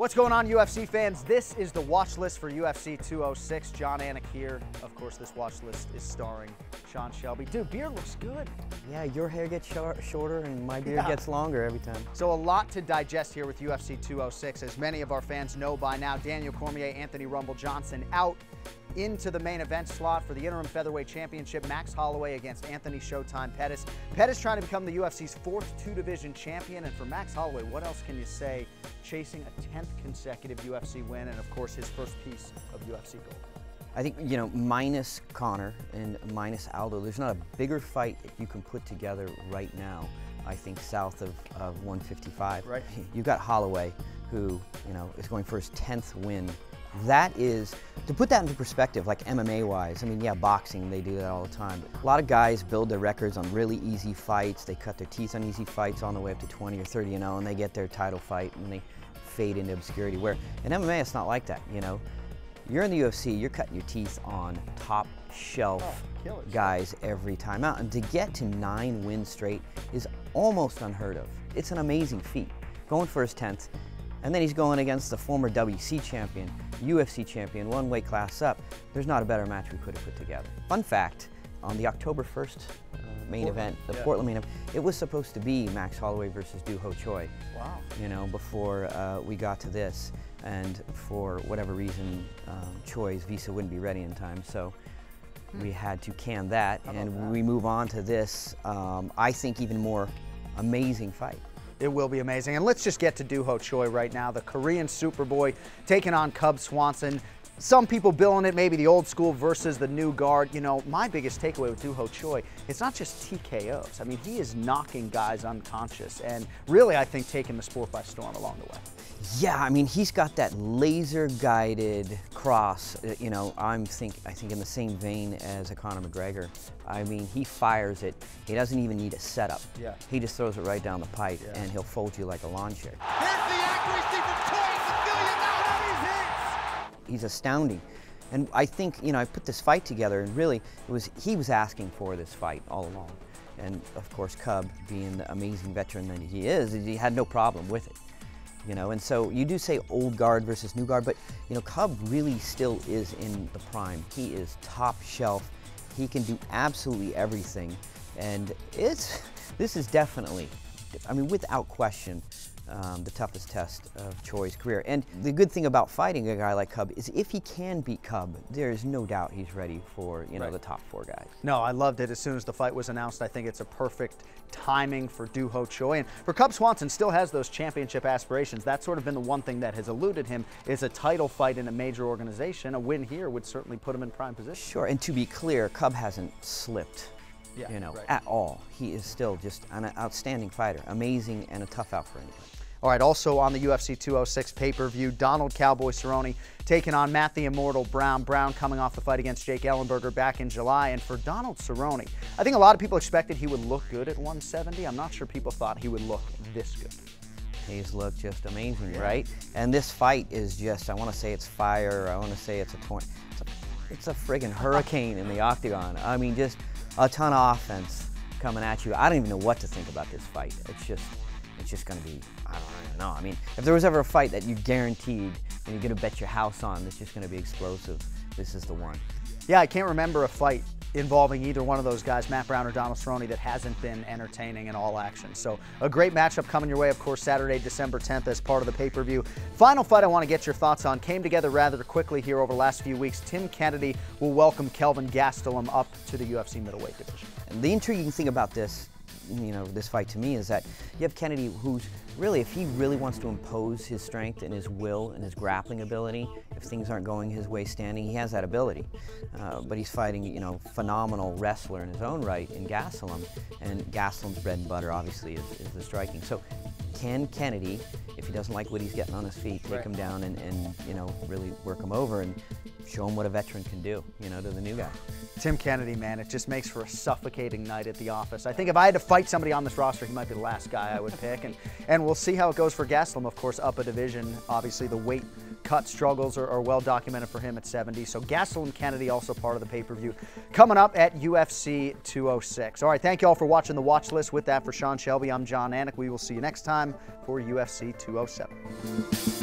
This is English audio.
What's going on, UFC fans? This is the watch list for UFC 206. Jon Anik here. Of course, this watch list is starring Sean Shelby. Dude, beard looks good. Yeah, your hair gets shorter and my beard gets longer every time. So a lot to digest here with UFC 206. As many of our fans know by now, Daniel Cormier, Anthony Rumble Johnson out into the main event slot for the interim featherweight championship. Max Holloway against Anthony Showtime Pettis. Pettis trying to become the UFC's fourth two-division champion. And for Max Holloway, what else can you say? Chasing a 10th consecutive UFC win and, of course, his first piece of UFC gold. I think, you know, minus Conor and minus Aldo, there's not a bigger fight that you can put together right now, I think, south of 155. Right. You got Holloway, who, you know, is going for his 10th win. That is, to put that into perspective, like MMA-wise, I mean, yeah, boxing, they do that all the time. But a lot of guys build their records on really easy fights. They cut their teeth on easy fights on the way up to 20 or 30-0, and they get their title fight, and they fade into obscurity. Where in MMA, it's not like that, you know? You're in the UFC, you're cutting your teeth on top shelf guys every time out. And to get to 9 wins straight is almost unheard of. It's an amazing feat. Going for his 10th. And then he's going against the former WC champion, UFC champion, one weight class up. There's not a better match we could have put together. Fun fact, on the October 1st main event, the Portland main event, it was supposed to be Max Holloway versus DOO HO CHOI. Wow. You know, before we got to this. And for whatever reason, Choi's visa wouldn't be ready in time. So we had to can that. And we move on to this, I think, even more amazing fight. It will be amazing. And let's just get to DOO HO CHOI right now. The Korean Superboy taking on CUB SWANSON. Some people billing it maybe the old school versus the new guard. You know, my biggest takeaway with DOO HO CHOI, it's not just TKOs. I mean, he is knocking guys unconscious and really, I think, taking the sport by storm along the way. Yeah, I mean, he's got that laser-guided cross, you know, I think in the same vein as a Conor McGregor. I mean, he fires it. He doesn't even need a setup. Yeah. He just throws it right down the pipe, and he'll fold you like a lawn chair. Here's the accuracy from Choi. He's astounding. And I think, you know, I put this fight together, and really, he was asking for this fight all along. And, of course, CUB, being the amazing veteran that he is, he had no problem with it. You know, and so you do say old guard versus new guard, but, you know, CUB really still is in the prime. He is top shelf. He can do absolutely everything. And this is definitely, I mean, without question, the toughest test of Choi's career. And the good thing about fighting a guy like CUB is if he can beat CUB, there's no doubt he's ready for, you know, the top 4 guys. No, I loved it as soon as the fight was announced. I think it's a perfect timing for DOO HO CHOI. And for CUB SWANSON, still has those championship aspirations. That's sort of been the one thing that has eluded him, is a title fight in a major organization. A win here would certainly put him in prime position. Sure, and to be clear, CUB hasn't slipped. You know, at all. He is still just an outstanding fighter, amazing and a tough out for anybody. All right, also on the UFC 206 pay-per-view, Donald Cowboy Cerrone taking on Matt the Immortal Brown. Brown coming off the fight against Jake Ellenberger back in July. And for Donald Cerrone, I think a lot of people expected he would look good at 170. I'm not sure people thought he would look this good. He's looked just amazing, right? And this fight is just, I want to say it's fire, I want to say it's it's a friggin' hurricane in the octagon. I mean, just a ton of offense coming at you. I don't even know what to think about this fight. It's just going to be, I don't even know. I mean, if there was ever a fight that you guaranteed and you're going to bet your house on that's just going to be explosive, this is the one. Yeah, I can't remember a fight involving either one of those guys, Matt Brown or Donald Cerrone, that hasn't been entertaining and all action. So a great matchup coming your way, of course, Saturday, December 10th as part of the pay-per-view. Final fight I want to get your thoughts on came together rather quickly here over the last few weeks. Tim Kennedy will welcome Kelvin Gastelum up to the UFC middleweight division. And the intriguing thing about this, you know, this fight to me is that you have Kennedy, who's really, if he really wants to impose his strength and his will and his grappling ability, if things aren't going his way standing, he has that ability. But he's fighting, you know, phenomenal wrestler in his own right in Gastelum, and Gastelum's bread and butter obviously is the striking. So can Kennedy, if he doesn't like what he's getting on his feet, take him down and you know, really work him over and show him what a veteran can do, you know, to the new guy. Tim Kennedy, man, it just makes for a suffocating night at the office. I think if I had to fight somebody on this roster, he might be the last guy I would pick. And we'll see how it goes for Gastelum, of course, up a division. Obviously, the weight cut struggles are well documented for him at 70. So Gastelum Kennedy also part of the pay-per-view coming up at UFC 206. All right, thank you all for watching the watch list. With that, for Sean Shelby, I'm Jon Anik. We will see you next time for UFC 207.